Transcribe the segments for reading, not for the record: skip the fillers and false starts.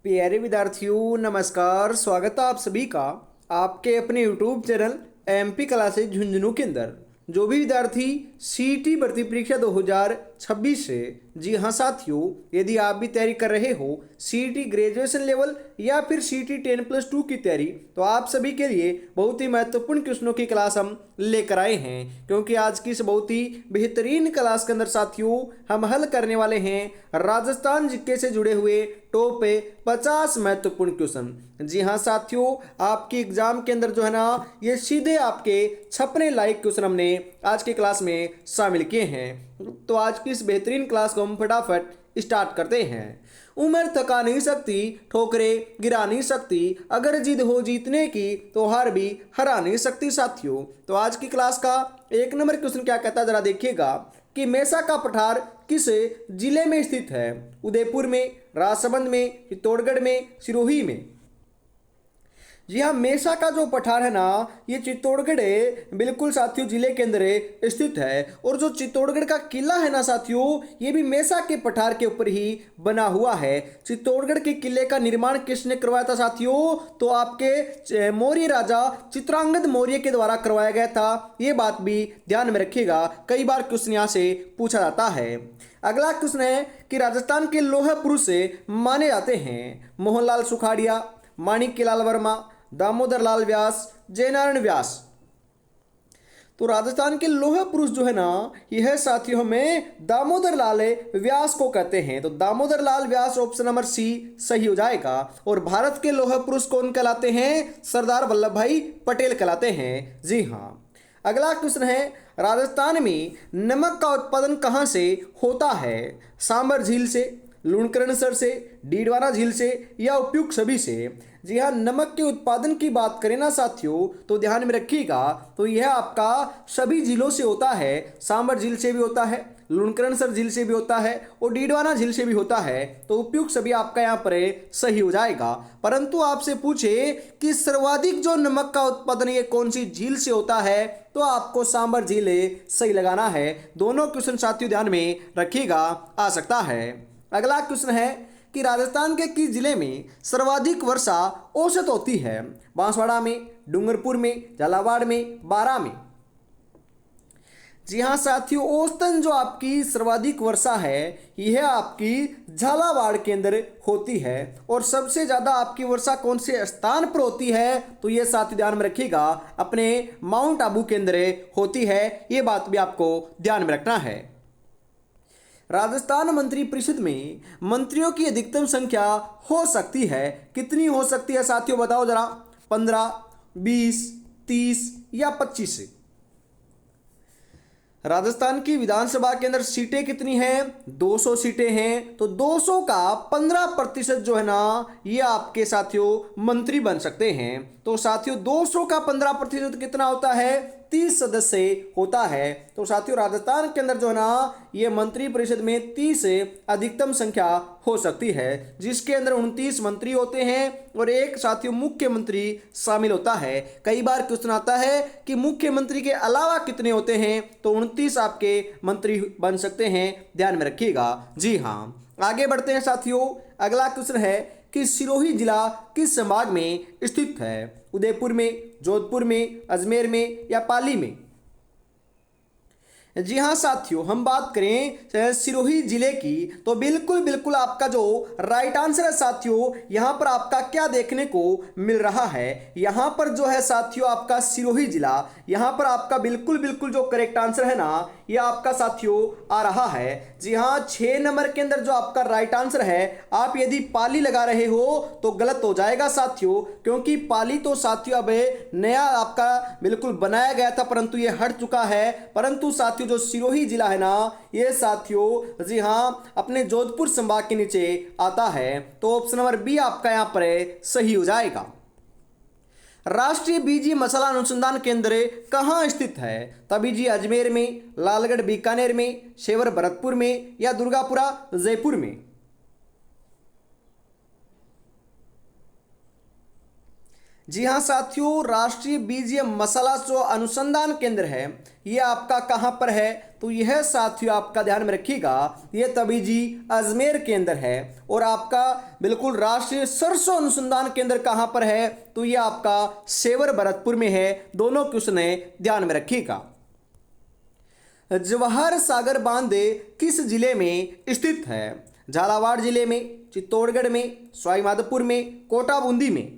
प्यारे विद्यार्थियों नमस्कार। स्वागत है आप सभी का आपके अपने YouTube channel MP classes Jhunjhunu के अंदर। जो भी विद्यार्थी सीईटी भर्ती परीक्षा 2026 से, जी हाँ साथियों, यदि आप भी तैयारी कर रहे हो सीईटी ग्रेजुएशन लेवल या फिर सीईटी 10+2 की तैयारी, तो आप सभी के लिए बहुत ही महत्वपूर्ण क्वेश्चनों की क्लास हम लेकर आए हैं। क्योंकि आज की इस बहुत ही बेहतरीन क्लास के अंदर साथियों हम हल करने वाले हैं राजस्थान जीके से जुड़े हुए टॉप 50 महत्वपूर्ण क्वेश्चन। जी हाँ साथियों, आपके एग्जाम के अंदर जो है ना, ये सीधे आपके छपने लायक क्वेश्चन हमने आज की क्लास में शामिल किए हैं। तो आज की इस बेहतरीन क्लास को हम फटाफट स्टार्ट करते हैं। उम्र थका नहीं सकती, ठोकरे गिरा नहीं सकती, अगर जिद हो जीतने की तो हार भी हरा नहीं सकती साथियों। तो आज की क्लास का 1 नंबर क्वेश्चन क्या कहता है, जरा देखिएगा कि मेसा का पठार किस जिले में स्थित है? उदयपुर में, राजसमंद में, चित्तौड़गढ़ में, सिरोही में। जी हाँ, मेसा का जो पठार है ना, ये चित्तौड़गढ़ बिल्कुल साथियों जिले के अंदर स्थित है। और जो चित्तौड़गढ़ का किला है ना साथियों, ये भी मेसा के पठार के ऊपर ही बना हुआ है। चित्तौड़गढ़ के किले का निर्माण किसने करवाया था साथियों? तो आपके मौर्य राजा चित्रांगद मौर्य के द्वारा करवाया गया था। ये बात भी ध्यान में रखिएगा, कई बार क्वेश्चन यहाँ से पूछा जाता है। अगला क्वेश्चन है कि राजस्थान के लौह पुरुष माने जाते हैं मोहनलाल सुखाड़िया, माणिक्यलाल वर्मा, दामोदर लाल व्यास, जयनारायण व्यास। तो राजस्थान के लौह पुरुष जो है ना, यह साथियों में दामोदर लाल व्यास को कहते हैं। तो Damodar Lal Vyas option number C सही हो जाएगा। और भारत के लौह पुरुष कौन कहलाते हैं? सरदार वल्लभ भाई पटेल कहलाते हैं। जी हाँ। अगला क्वेश्चन है, राजस्थान में नमक का उत्पादन कहाँ से होता है? सांबर झील से, लूणकरणसर से, डीडवाना झील से या उपयुक्त सभी से? जी हाँ, नमक के उत्पादन की बात करें ना साथियों, तो ध्यान में रखिएगा, तो यह आपका सभी झीलों से होता है। सांबर झील से भी होता है, लूणकरणसर झील से भी होता है और डीडवाना झील से भी होता है। तो उपयुक्त सभी आपका यहाँ पर सही हो जाएगा। परंतु आपसे पूछे कि सर्वाधिक जो नमक का उत्पादन ये कौन सी झील से होता है, तो आपको सांबर झील सही लगाना है। दोनों क्वेश्चन साथियों ध्यान में रखिएगा, आ सकता है। अगला क्वेश्चन है कि राजस्थान के किस जिले में सर्वाधिक वर्षा औसत होती है? बांसवाड़ा में, डूंगरपुर में, झालावाड़ में, बारां में। जी हाँ साथियों, औसतन जो आपकी सर्वाधिक वर्षा है यह आपकी झालावाड़ के अंदर होती है। और सबसे ज्यादा आपकी वर्षा कौन से स्थान पर होती है? तो यह साथियों ध्यान में रखिएगा, अपने माउंट आबू के अंदर होती है। ये बात भी आपको ध्यान में रखना है। राजस्थान मंत्री परिषद में मंत्रियों की अधिकतम संख्या हो सकती है, कितनी हो सकती है साथियों बताओ जरा? 15, 20, 30 या 25? राजस्थान की विधानसभा के अंदर सीटें कितनी हैं? 200 सीटें हैं। तो 200 का 15% जो है ना, ये आपके साथियों मंत्री बन सकते हैं। तो साथियों 200 का 15% कितना होता है? 30 सदस्य होता है। तो साथियों राजस्थान के अंदर जो है ना, ये मंत्री परिषद में 30 अधिकतम संख्या हो सकती है, जिसके अंदर 29 मंत्री होते हैं और एक साथियों मुख्यमंत्री शामिल होता है। कई बार क्वेश्चन आता है कि मुख्यमंत्री के अलावा कितने होते हैं? तो 29 आपके मंत्री बन सकते हैं, ध्यान में रखिएगा। जी हाँ, आगे बढ़ते हैं साथियों। अगला क्वेश्चन है कि सिरोही जिला किस संभाग में स्थित है? उदयपुर में, जोधपुर में, अजमेर में या पाली में? जी हाँ साथियों, हम बात करें सिरोही जिले की, तो बिल्कुल बिल्कुल आपका जो राइट आंसर है साथियों, यहां पर आपका क्या देखने को मिल रहा है? यहां पर जो है साथियों आपका सिरोही जिला, यहां पर आपका बिल्कुल बिल्कुल जो करेक्ट आंसर है ना, ये आपका साथियों आ रहा है। जी हाँ, 6 नंबर के अंदर जो आपका राइट आंसर है, आप यदि पाली लगा रहे हो तो गलत हो जाएगा साथियों, क्योंकि पाली तो साथियों अब नया आपका बिल्कुल बनाया गया था, परंतु ये हट चुका है। परंतु साथियों जो सिरोही जिला है ना, ये साथियों जी हाँ अपने जोधपुर संभाग के नीचे आता है। तो ऑप्शन नंबर बी आपका यहां पर सही हो जाएगा। राष्ट्रीय बीजी मसाला अनुसंधान केंद्र कहाँ स्थित है? तबीजी अजमेर में, लालगढ़ बीकानेर में, शेवर भरतपुर में या दुर्गापुरा जयपुर में? जी हाँ साथियों, राष्ट्रीय बीजीय मसाला जो अनुसंधान केंद्र है ये आपका कहाँ पर है, तो यह साथियों आपका ध्यान में रखिएगा, ये तबीजी अजमेर के अंदर है। और आपका बिल्कुल राष्ट्रीय सरसों अनुसंधान केंद्र कहाँ पर है, तो ये आपका सेवर भरतपुर में है। दोनों क्वेश्चन ध्यान में रखिएगा। जवाहर सागर बांध किस जिले में स्थित है? झालावाड़ जिले में, चित्तौड़गढ़ में, सवाईमाधोपुर में, कोटा बूंदी में।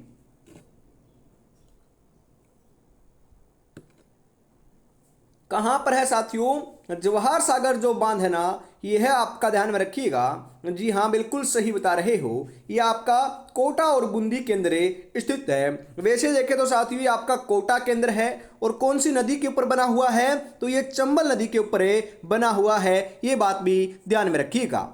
कहाँ पर है साथियों? जवाहर सागर जो बांध है ना, ये है आपका ध्यान में रखिएगा। जी हाँ, बिल्कुल सही बता रहे हो, ये आपका कोटा और बूंदी के अंदर स्थित है। वैसे देखें तो साथियों ये आपका कोटा केंद्र है। और कौन सी नदी के ऊपर बना हुआ है, तो ये चंबल नदी के ऊपर बना हुआ है, ये बात भी ध्यान में रखिएगा।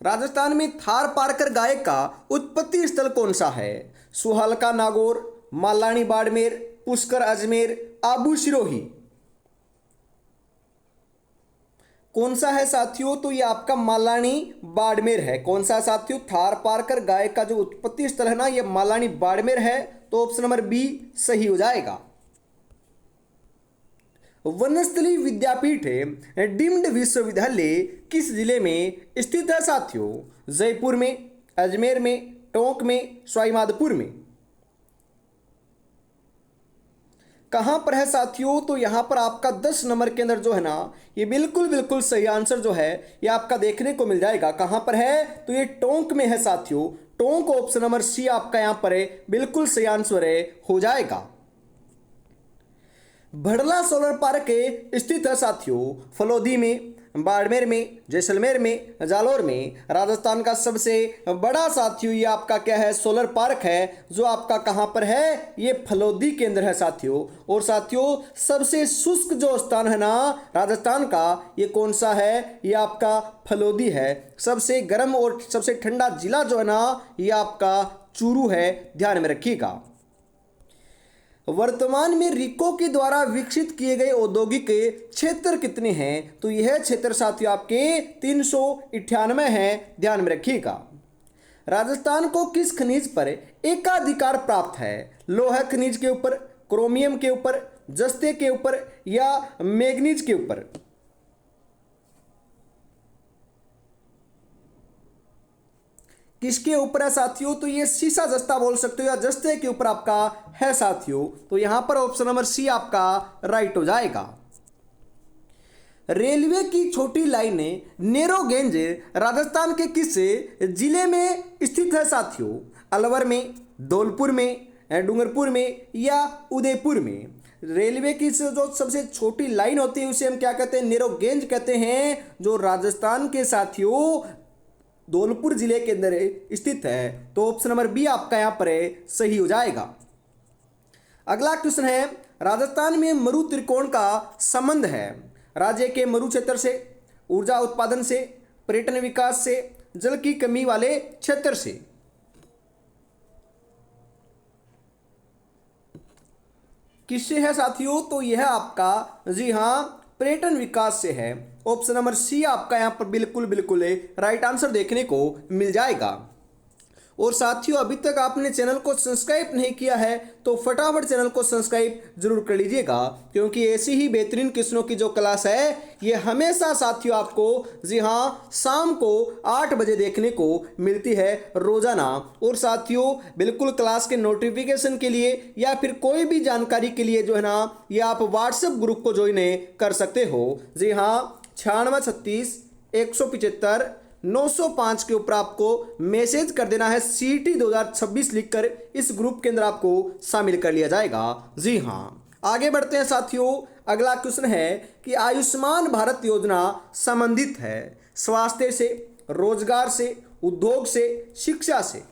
राजस्थान में थार पारकर गाय का उत्पत्ति स्थल कौन सा है? सुहलका नागौर, मालानी बाड़मेर, पुष्कर अजमेर, आबू सिरोही। कौन सा है साथियों? तो ये आपका मालानी बाड़मेर है। कौन सा है साथियों? थार पारकर गाय का जो उत्पत्ति स्थल है ना, ये मालानी बाड़मेर है। तो ऑप्शन नंबर बी सही हो जाएगा। वनस्थली विद्यापीठ डीम्ड विश्वविद्यालय किस जिले में स्थित है साथियों? जयपुर में, अजमेर में, टोंक में, सवाईमाधोपुर में। कहाँ पर है साथियों? तो यहाँ पर आपका 10 नंबर के अंदर जो है ना, ये बिल्कुल बिल्कुल सही आंसर जो है ये आपका देखने को मिल जाएगा। कहाँ पर है? तो ये टोंक में है साथियों। टोंक ऑप्शन नंबर सी आपका यहाँ पर बिल्कुल सही आंसर हो जाएगा। भड़ला सोलर पार्क स्थित है साथियों? फलोदी में, बाड़मेर में, जैसलमेर में, जालौर में। राजस्थान का सबसे बड़ा साथियों ये आपका क्या है? सोलर पार्क है, जो आपका कहाँ पर है? ये फलोदी के अंदर है साथियों। और साथियों सबसे शुष्क जो स्थान है ना राजस्थान का, ये कौन सा है? ये आपका फलोदी है। सबसे गर्म और सबसे ठंडा जिला जो है ना, ये आपका चूरू है, ध्यान में रखिएगा। वर्तमान में रिको के द्वारा विकसित किए गए औद्योगिक क्षेत्र कितने हैं? तो यह क्षेत्र साथियों आपके 398 हैं, ध्यान में रखिएगा। राजस्थान को किस खनिज पर एकाधिकार प्राप्त है? लोहा खनिज के ऊपर, क्रोमियम के ऊपर, जस्ते के ऊपर या मैग्नीज के ऊपर? किसके ऊपर है साथियों? तो ये सीसा जस्ता बोल सकते हो या जस्ते के ऊपर आपका है साथियों। तो यहां पर ऑप्शन नंबर सी आपका राइट हो जाएगा। रेलवे की छोटी लाइनें नेरो गेंज राजस्थान के किस जिले में स्थित है साथियों? अलवर में, धौलपुर में, डूंगरपुर में या उदयपुर में? रेलवे की जो सबसे छोटी लाइन होती है उसे हम क्या कहते हैं? नेरो गेंज कहते हैं, जो राजस्थान के साथियों धौलपुर जिले के अंदर स्थित है। तो ऑप्शन नंबर बी आपका यहां पर सही हो जाएगा। अगला क्वेश्चन है, राजस्थान में मरु त्रिकोण का संबंध है राज्य के मरु क्षेत्र से, ऊर्जा उत्पादन से, पर्यटन विकास से, जल की कमी वाले क्षेत्र से। किससे है साथियों? तो यह आपका जी हां पर्यटन विकास से है। ऑप्शन नंबर सी आपका यहां पर बिल्कुल बिल्कुल राइट आंसर देखने को मिल जाएगा। और साथियों अभी तक आपने चैनल को सब्सक्राइब नहीं किया है तो फटाफट चैनल को सब्सक्राइब जरूर कर लीजिएगा, क्योंकि ऐसी ही बेहतरीन क्वेश्चनों की जो क्लास है ये हमेशा साथियों आपको जी हाँ शाम को 8 बजे देखने को मिलती है रोजाना। और साथियों बिल्कुल क्लास के नोटिफिकेशन के लिए या फिर कोई भी जानकारी के लिए जो है ना, ये आप व्हाट्सएप ग्रुप को ज्वाइन कर सकते हो। जी हाँ 9636 175 905 के ऊपर आपको मैसेज कर देना है CT 2026 लिखकर, इस ग्रुप के अंदर आपको शामिल कर लिया जाएगा। जी हाँ आगे बढ़ते हैं साथियों। अगला क्वेश्चन है कि आयुष्मान भारत योजना संबंधित है स्वास्थ्य से, रोजगार से, उद्योग से, शिक्षा से?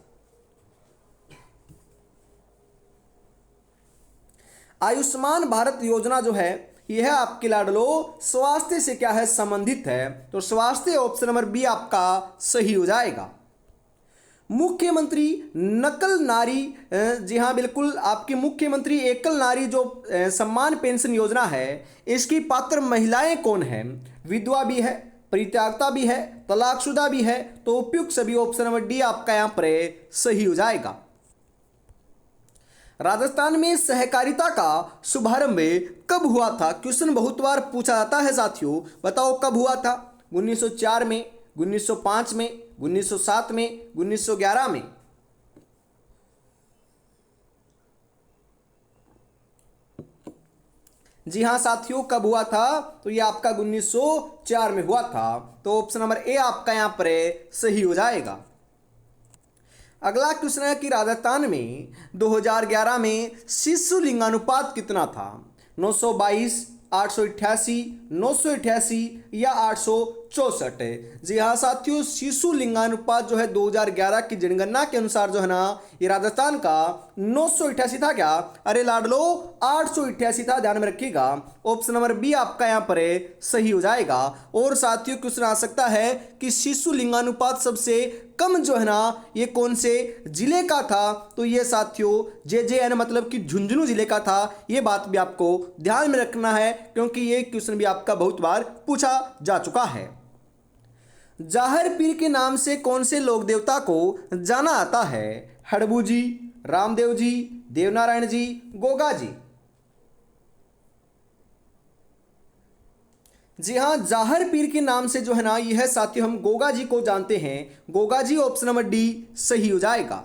आयुष्मान भारत योजना जो है यह आपके लाडलो स्वास्थ्य से क्या है? संबंधित है। तो स्वास्थ्य ऑप्शन नंबर बी आपका सही हो जाएगा। मुख्यमंत्री नकल नारी जी हाँ बिल्कुल आपकी मुख्यमंत्री एकल नारी जो सम्मान पेंशन योजना है, इसकी पात्र महिलाएं कौन है? विधवा भी है, परित्यागता भी है, तलाकशुदा भी है। तो उपयुक्त सभी ऑप्शन नंबर डी आपका यहाँ पर सही हो जाएगा। राजस्थान में सहकारिता का शुभारंभ कब हुआ था? क्वेश्चन बहुत बार पूछा जाता है साथियों, बताओ कब हुआ था? 1904 में, 1905 में, 1907 में, 1911 में? जी हाँ साथियों, कब हुआ था? तो ये आपका 1904 में हुआ था। तो ऑप्शन नंबर ए आपका यहाँ पर सही हो जाएगा। अगला क्वेश्चन है कि राजस्थान में 2011 में शिशु लिंगानुपात कितना था? 922, 888, 988 या 864? जी हाँ साथियों, शिशु लिंगानुपात जो है 2011 की जनगणना के अनुसार जो है ना, ये राजस्थान का 988 था क्या? अरे लाडलो, 888 था, ध्यान में रखिएगा। ऑप्शन नंबर बी आपका यहाँ पर सही हो जाएगा। और साथियों क्वेश्चन आ सकता है कि शिशु लिंगानुपात सबसे कम जो है ना, ये कौन से जिले का था? तो ये साथियों JJN मतलब कि झुंझुनू जिले का था। ये बात भी आपको ध्यान में रखना है, क्योंकि ये क्वेश्चन भी आपका बहुत बार पूछा जा चुका है। जाहर पीर के नाम से कौन से लोक देवता को जाना आता है? हड़बू जी, रामदेव जी, देवनारायण जी, गोगा जी? जी हाँ, जाहर पीर के नाम से जो है ना, यह साथियों हम गोगा जी को जानते हैं। Goga ji, option number D सही हो जाएगा।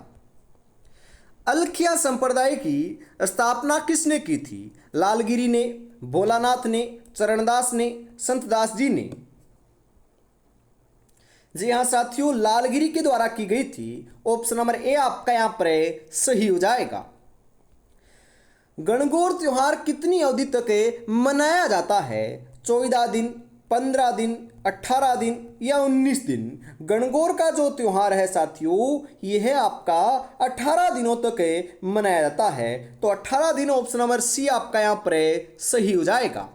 अलखिया संप्रदाय की स्थापना किसने की थी? लालगिरी ने, भोलानाथ ने, चरणदास ने, संतदास जी ने? जी हाँ साथियों, लालगिरी के द्वारा की गई थी। ऑप्शन नंबर ए आपका यहाँ पर सही हो जाएगा। गणगौर त्योहार कितनी अवधि तक मनाया जाता है? 14 दिन, 15 दिन, 18 दिन या 19 दिन? गणगौर का जो त्योहार है साथियों, यह है आपका 18 दिनों तक मनाया जाता है। तो 18 दिन, ऑप्शन नंबर सी आपका यहाँ पर सही हो जाएगा।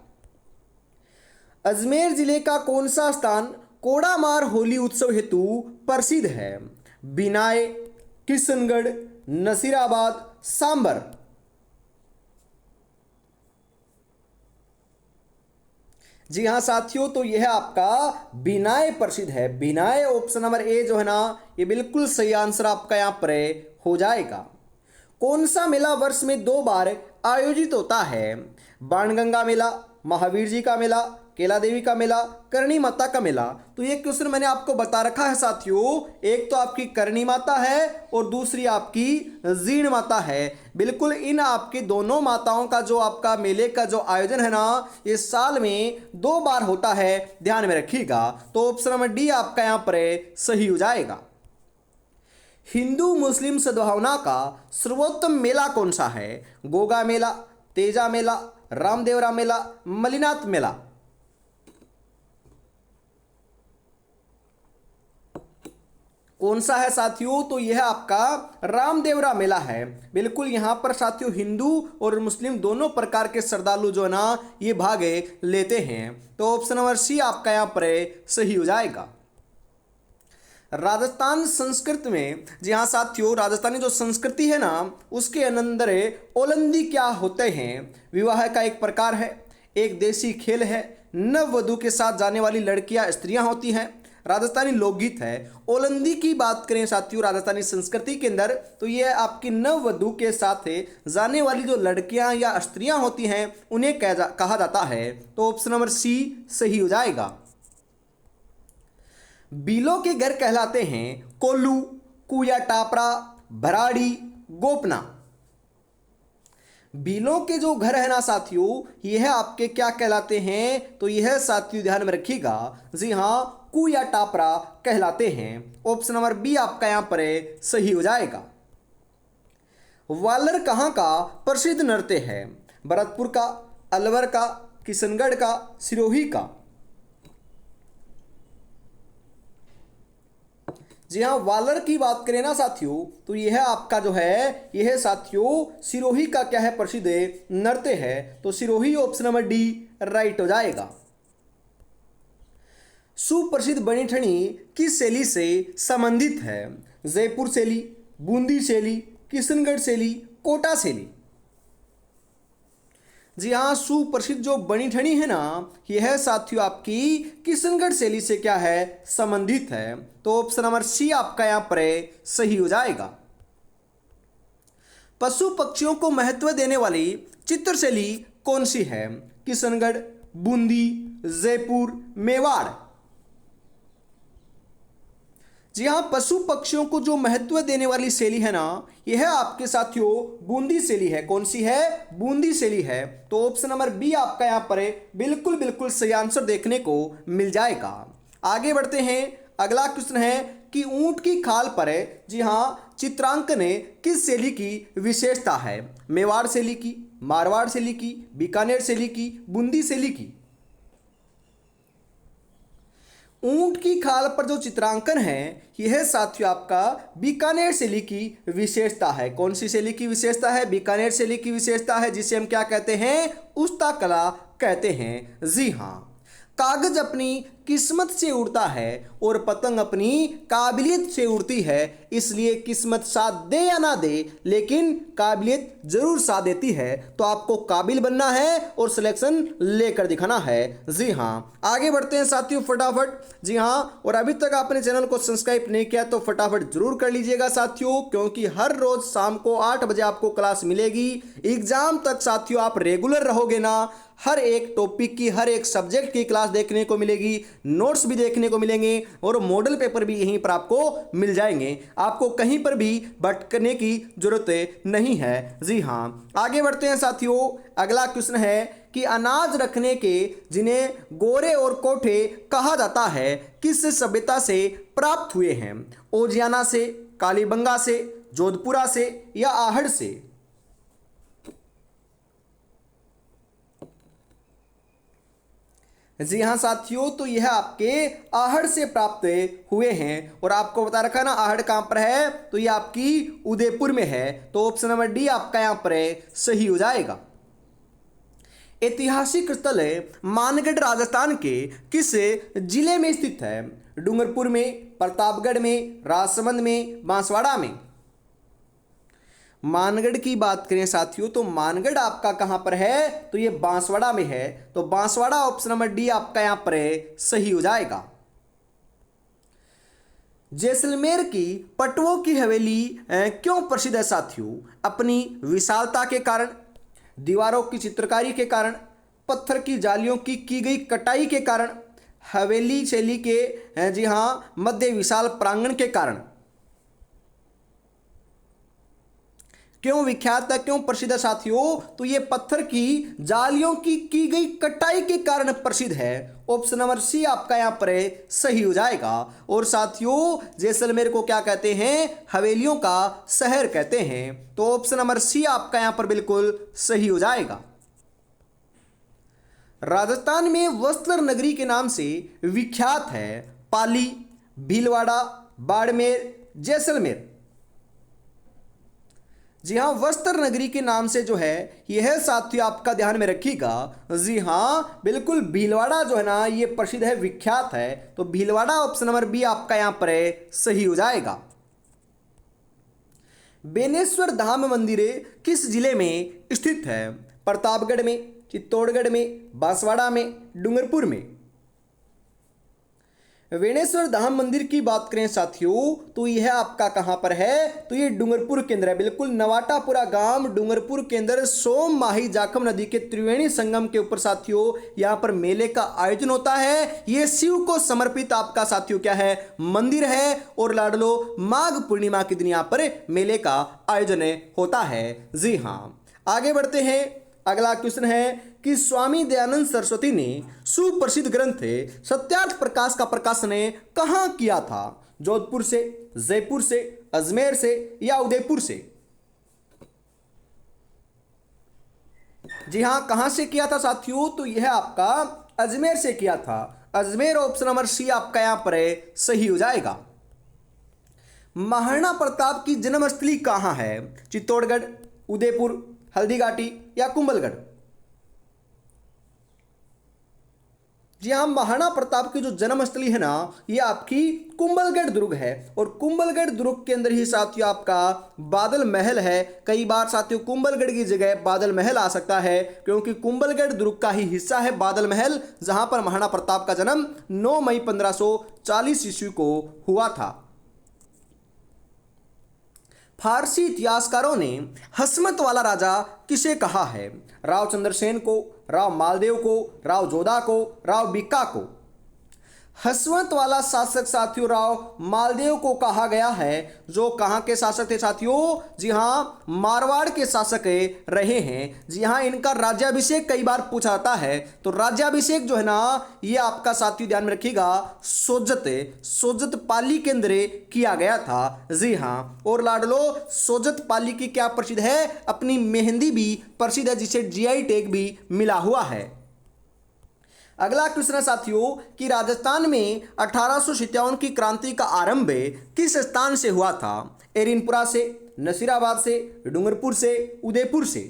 अजमेर जिले का कौन सा स्थान कोडामार होली उत्सव हेतु प्रसिद्ध है? बिनाय, किशनगढ़, नसीराबाद, सांबर? जी हाँ साथियों, तो यह आपका बिनाय प्रसिद्ध है। बिनाय, ऑप्शन नंबर ए जो है ना, ये बिल्कुल सही आंसर आपका यहाँ पर हो जाएगा। कौन सा मेला वर्ष में 2 बार आयोजित होता है? बाणगंगा मेला, महावीर जी का मेला, केला देवी का मेला, करणी माता का मेला? तो ये क्वेश्चन मैंने आपको बता रखा है साथियों। एक तो आपकी करणी माता है और दूसरी आपकी जीण माता है। बिल्कुल इन आपकी दोनों माताओं का जो आपका मेले का जो आयोजन है ना, ये साल में 2 बार होता है, ध्यान में रखिएगा। तो ऑप्शन नंबर डी आपका यहाँ पर सही हो जाएगा। हिंदू मुस्लिम सद्भावना का सर्वोत्तम मेला कौन सा है? गोगा मेला, तेजा मेला, रामदेवरा मेला, मलिनाथ मेला? कौन सा है साथियों? तो यह आपका रामदेवरा मेला है। बिल्कुल यहाँ पर साथियों हिंदू और मुस्लिम दोनों प्रकार के श्रद्धालु जो है ना, ये भाग लेते हैं। तो ऑप्शन नंबर सी आपका यहाँ पर सही हो जाएगा। राजस्थान संस्कृत में, जी हाँ साथियों, राजस्थानी जो संस्कृति है ना, उसके अंदर ओलंदी क्या होते हैं? विवाह का एक प्रकार है, एक देसी खेल है, नववधु के साथ जाने वाली लड़कियां स्त्रियां होती हैं, राजस्थानी लोकगीत है। ओलंदी की बात करें साथियों राजस्थानी संस्कृति के अंदर, तो ये आपकी नववधु के साथ जाने वाली जो लड़कियां या स्त्रियां होती हैं, उन्हें कहा जाता है। तो ऑप्शन नंबर सी सही हो जाएगा। बीलों के घर कहलाते हैं कोल्लू, कुया टापरा, भराड़ी, गोपना? बीलों के जो घर है ना साथियों, यह आपके क्या कहलाते हैं? तो यह साथियों ध्यान में रखिएगा, जी हाँ, कुया टापरा कहलाते हैं। ऑप्शन नंबर बी आपका यहां पर सही हो जाएगा। वालर कहां का प्रसिद्ध नृत्य है? भरतपुर का, अलवर का, किशनगढ़ का, सिरोही का? जी हाँ, वालर की बात करें ना साथियों, तो यह आपका जो है, यह साथियों सिरोही का क्या है? प्रसिद्ध नृत्य है। तो Sirohi, option number D right हो जाएगा। सुप्रसिद्ध बनी ठनी किस शैली से संबंधित है? जयपुर शैली, बूंदी शैली, किशनगढ़ शैली, कोटा शैली? जी हाँ, सुप्रसिद्ध जो बनी ठनी है ना, यह साथियों आपकी किशनगढ़ शैली से क्या है? संबंधित है। तो ऑप्शन नंबर सी आपका यहाँ पर सही हो जाएगा। पशु पक्षियों को महत्व देने वाली चित्रशैली कौन सी है? किशनगढ़, बूंदी, जयपुर, मेवाड़। जी हाँ, पशु पक्षियों को जो महत्व देने वाली शैली है ना, यह है आपके साथियों बूंदी शैली है। कौन सी है? बूंदी शैली है। तो ऑप्शन नंबर बी आपका यहाँ पर बिल्कुल बिल्कुल सही आंसर देखने को मिल जाएगा। आगे बढ़ते हैं। अगला क्वेश्चन है कि ऊंट की खाल पर, जी हाँ, चित्रांकन किस शैली की विशेषता है? मेवाड़ शैली की, मारवाड़ शैली की, बीकानेर शैली की, बूंदी शैली की। ऊंट की खाल पर जो चित्रांकन है यह साथियों आपका बीकानेर शैली की विशेषता है। कौन सी शैली की विशेषता है? बीकानेर शैली की विशेषता है, जिसे हम क्या कहते हैं? उस्ता कला कहते हैं। जी हाँ, कागज अपनी किस्मत से उड़ता है और पतंग अपनी काबिलियत से उड़ती है, इसलिए किस्मत साथ दे या ना दे लेकिन काबिलियत जरूर साथ देती है। तो आपको काबिल बनना है और सिलेक्शन लेकर दिखाना है। जी हाँ, आगे बढ़ते हैं साथियों फटाफट। जी हाँ, और अभी तक आपने चैनल को सब्सक्राइब नहीं किया तो फटाफट जरूर कर लीजिएगा साथियों, क्योंकि हर रोज शाम को 8 बजे आपको क्लास मिलेगी। एग्जाम तक साथियों आप रेगुलर रहोगे ना, हर एक टॉपिक की, हर एक सब्जेक्ट की क्लास देखने को मिलेगी, नोट्स भी देखने को मिलेंगे और मॉडल पेपर भी यहीं पर आपको मिल जाएंगे। आपको कहीं पर भी भटकने की जरूरत नहीं है। जी हाँ, आगे बढ़ते हैं साथियों। अगला क्वेश्चन है कि अनाज रखने के जिन्हें गोरे और कोठे कहा जाता है किस सभ्यता से प्राप्त हुए हैं? ओजियाना से, कालीबंगा से, जोधपुरा से या आहड़ से? जी हाँ साथियों, तो यह आपके आहड़ से प्राप्त हुए हैं। और आपको बता रखा है ना आहड़ कहाँ पर है, तो ये आपकी उदयपुर में है। तो ऑप्शन नंबर डी आपका यहाँ पर सही हो जाएगा। ऐतिहासिक स्थल मानगढ़ राजस्थान के किस जिले में स्थित है? डूंगरपुर में, प्रतापगढ़ में, राजसमंद में, बांसवाड़ा में? मानगढ़ की बात करें साथियों तो मानगढ़ आपका कहां पर है? तो ये बांसवाड़ा में है। तो बांसवाड़ा ऑप्शन नंबर डी आपका यहां पर सही हो जाएगा। जैसलमेर की पटवों की हवेली क्यों प्रसिद्ध है साथियों? अपनी विशालता के कारण, दीवारों की चित्रकारी के कारण, पत्थर की जालियों की गई कटाई के कारण, हवेली शैली के जी हाँ मध्य विशाल प्रांगण के कारण? क्यों विख्यात है, क्यों प्रसिद्ध है साथियों? तो ये पत्थर की जालियों की गई कटाई के कारण प्रसिद्ध है। ऑप्शन नंबर सी आपका यहाँ पर सही हो जाएगा। और साथियों जैसलमेर को क्या कहते हैं? हवेलियों का शहर कहते हैं। तो ऑप्शन नंबर सी आपका यहाँ पर बिल्कुल सही हो जाएगा। राजस्थान में वस्त्र नगरी के नाम से विख्यात है पाली, भीलवाड़ा, बाड़मेर, जैसलमेर? जी हाँ, वस्त्र नगरी के नाम से जो है यह साथियों आपका ध्यान में रखिएगा। जी हाँ, बिल्कुल भीलवाड़ा जो है ना ये प्रसिद्ध है, विख्यात है। तो भीलवाड़ा ऑप्शन नंबर बी आपका यहां पर सही हो जाएगा। बेनेश्वर धाम मंदिर किस जिले में स्थित है? प्रतापगढ़ में, चित्तौड़गढ़ में, बांसवाड़ा में, डूंगरपुर में? बेनेश्वर धाम मंदिर की बात करें साथियों तो यह आपका कहां पर है? तो ये डूंगरपुर के अंदर है। बिल्कुल नवाटापुरा गांव डूंगरपुर के अंदर सोम माही जाखम नदी के त्रिवेणी संगम के ऊपर साथियों यहां पर मेले का आयोजन होता है। ये शिव को समर्पित आपका साथियों क्या है? मंदिर है। और लाडलो माघ पूर्णिमा के दिन यहां पर मेले का आयोजन होता है। जी हाँ, आगे बढ़ते हैं। अगला क्वेश्चन है कि स्वामी दयानंद सरस्वती ने सुप्रसिद्ध ग्रंथ सत्यार्थ प्रकाश का प्रकाशन कहाँ किया था? जोधपुर से, जयपुर से, अजमेर से या उदयपुर से? जी हाँ, कहाँ से किया था साथियों? तो यह आपका अजमेर से किया था। अजमेर ऑप्शन नंबर सी आपका यहां पर सही हो जाएगा। महाराणा प्रताप की जन्मस्थली कहाँ है? चित्तौड़गढ़, उदयपुर, हल्दीघाटी या कुंभलगढ़? जी हाँ, महाराणा प्रताप की जो जन्मस्थली है ना ये आपकी कुंभलगढ़ दुर्ग है। और कुंभलगढ़ दुर्ग के अंदर ही साथियों आपका बादल महल है। कई बार साथियों कुंभलगढ़ की जगह बादल महल आ सकता है, क्योंकि कुंभलगढ़ दुर्ग का ही हिस्सा है बादल महल, जहां पर महाराणा प्रताप का जन्म 9 मई 1540 ईस्वी को हुआ था। फारसी इतिहासकारों ने हसमत वाला राजा किसे कहा है? राव चंद्रसेन को, राव मालदेव को, राव जोधा को, राव बीका को? हसमत वाला शासक साथियों राव मालदेव को कहा गया है, जो कहाँ के शासक थे साथियों? जी हाँ, मारवाड़ के शासक रहे हैं। जी हाँ, इनका राज्याभिषेक कई बार पूछा जाता है, तो राज्याभिषेक जो है ना, ये आपका साथियों ध्यान में रखिएगा सोजत पाली के अंदर किया गया था। जी हाँ, और लाडलो सोजत पाली की क्या प्रसिद्ध है? अपनी मेहंदी भी प्रसिद्ध है, जिसे जीआई टैग भी मिला हुआ है। अगला क्वेश्चन है साथियों कि राजस्थान में 1857 की क्रांति का आरंभ किस स्थान से हुआ था? एरिनपुरा से, नसीराबाद से, डूंगरपुर से, उदयपुर से?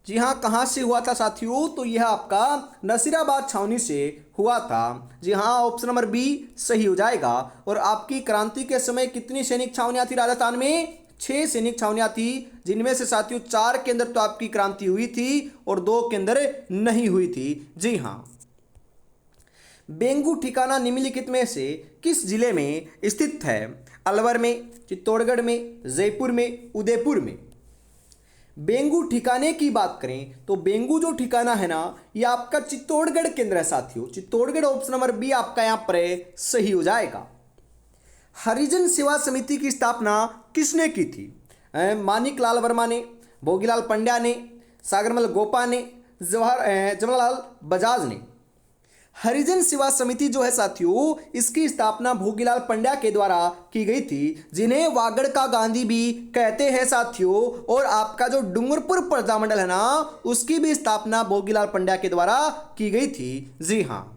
जी हाँ, कहाँ से हुआ था साथियों? तो यह आपका नसीराबाद छावनी से हुआ था। जी हाँ, ऑप्शन नंबर बी सही हो जाएगा। और आपकी क्रांति के समय कितनी सैनिक छावनियां थी राजस्थान में? 6 सैनिक छावनियां थी, जिनमें से साथियों 4 के अंदर तो आपकी क्रांति हुई थी और 2 के अंदर नहीं हुई थी। जी हाँ, बेंगू ठिकाना निम्नलिखित में से किस जिले में स्थित है? अलवर में, चित्तौड़गढ़ में, जयपुर में, उदयपुर में? बेंगू ठिकाने की बात करें तो बेंगू जो ठिकाना है ना, ये आपका चित्तौड़गढ़ के अंदर है साथियों। चित्तौड़गढ़ ऑप्शन नंबर बी आपका यहाँ पर सही हो जाएगा। हरिजन सेवा समिति की स्थापना किसने की थी? मानिक लाल वर्मा ने, भोगीलाल पंड्या ने, सागरमल गोपा ने, जवाहरलाल बजाज ने? हरिजन सेवा समिति जो है साथियों, इसकी स्थापना भोगीलाल पंड्या के द्वारा की गई थी, जिन्हें वागड़ का गांधी भी कहते हैं साथियों। और आपका जो डूंगरपुर प्रजामंडल है ना, उसकी भी स्थापना भोगीलाल पंड्या के द्वारा की गई थी। जी हाँ,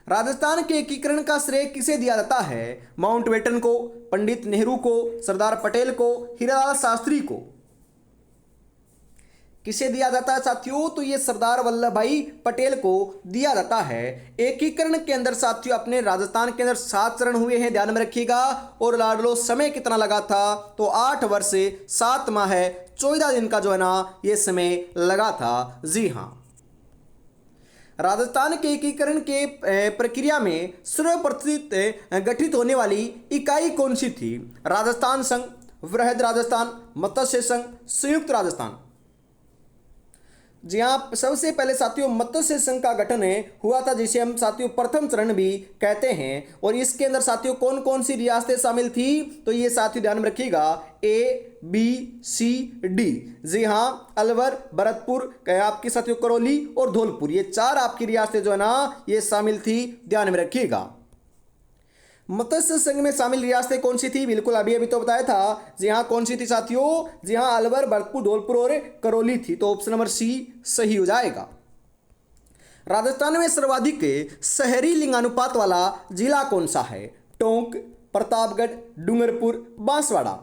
राजस्थान के एकीकरण का श्रेय किसे दिया जाता है? माउंटबेटन को, पंडित नेहरू को, सरदार पटेल को, हीरालाल शास्त्री को? किसे दिया जाता है साथियों? तो ये सरदार वल्लभ भाई पटेल को दिया जाता है। एकीकरण के अंदर साथियों अपने राजस्थान के अंदर 7 चरण हुए हैं, ध्यान में रखिएगा। और लाडलो समय कितना लगा था? तो 8 वर्ष 7 माह 14 दिन का जो है ना, ये समय लगा था। जी हाँ, राजस्थान के एकीकरण के प्रक्रिया में सर्वप्रथम गठित होने वाली इकाई कौन सी थी? राजस्थान संघ, वृहद राजस्थान, मत्स्य संघ, संयुक्त राजस्थान? जी हाँ, सबसे पहले साथियों मत्स्य संघ का गठन हुआ था, जिसे हम साथियों प्रथम चरण भी कहते हैं। और इसके अंदर साथियों कौन कौन सी रियासतें शामिल थी? तो ये साथियों ध्यान में रखिएगा, ए, बी, सी, डी। जी हाँ, अलवर, भरतपुर, आपकी साथियों करौली और धौलपुर, ये 4 आपकी रियासतें जो है ना, ये शामिल थी, ध्यान में रखिएगा। मत्स्य संघ में शामिल रियासतें कौन सी थी? बिल्कुल अभी अभी तो बताया था। जी हाँ, कौन सी थी साथियों? जी हाँ, अलवर, भरतपुर, धौलपुर और करौली थी। तो ऑप्शन नंबर सी सही हो जाएगा। राजस्थान में सर्वाधिक शहरी लिंगानुपात वाला जिला कौन सा है? टोंक, प्रतापगढ़, डूंगरपुर, बांसवाड़ा?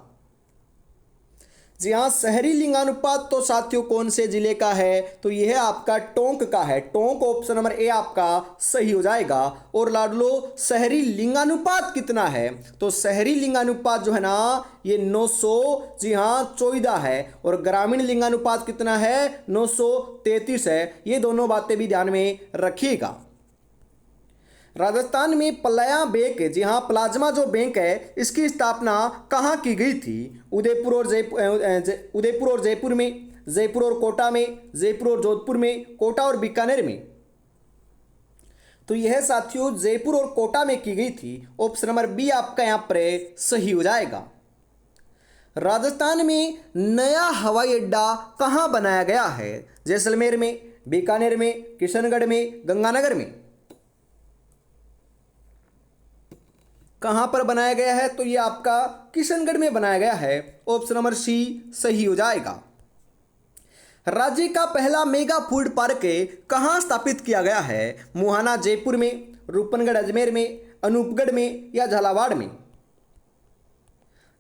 जी हाँ, शहरी लिंगानुपात तो साथियों कौन से जिले का है? तो यह आपका टोंक का है। टोंक ऑप्शन नंबर ए आपका सही हो जाएगा। और लाडलो शहरी लिंगानुपात कितना है? तो शहरी लिंगानुपात जो है ना, ये 900 जी हाँ 14 है। और ग्रामीण लिंगानुपात कितना है? 933 है। ये दोनों बातें भी ध्यान में रखिएगा। राजस्थान में प्लाया बैंक, जी हाँ प्लाज्मा जो बैंक है, इसकी स्थापना कहाँ की गई थी? उदयपुर और जयपुर में, जयपुर और कोटा में, जयपुर और जोधपुर में, कोटा और बीकानेर में? तो यह साथियों जयपुर और कोटा में की गई थी। ऑप्शन नंबर बी आपका यहाँ पर सही हो जाएगा। राजस्थान में नया हवाई अड्डा कहाँ बनाया गया है? जैसलमेर में, बीकानेर में, किशनगढ़ में, गंगानगर में? कहाँ पर बनाया गया है? तो ये आपका किशनगढ़ में बनाया गया है। ऑप्शन नंबर सी सही हो जाएगा। राज्य का पहला मेगा फूड पार्क कहाँ स्थापित किया गया है? मुहाना जयपुर में, रूपनगढ़ अजमेर में, अनूपगढ़ में या झालावाड़ में?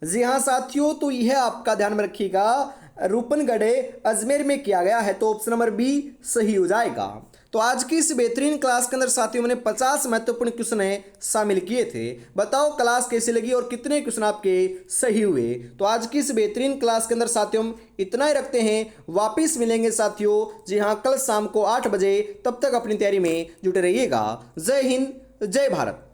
जी हाँ साथियों, तो यह आपका ध्यान में रखिएगा, रूपनगढ़ अजमेर में किया गया है। तो ऑप्शन नंबर बी सही हो जाएगा। तो आज की इस बेहतरीन क्लास के अंदर साथियों मैंने 50 महत्वपूर्ण क्वेश्चन शामिल किए थे। बताओ क्लास कैसी लगी और कितने क्वेश्चन आपके सही हुए। तो आज की इस बेहतरीन क्लास के अंदर साथियों हम इतना ही रखते हैं। वापिस मिलेंगे साथियों, जी हाँ कल शाम को 8 बजे। तब तक अपनी तैयारी में जुटे रहिएगा। जय हिंद, जय भारत।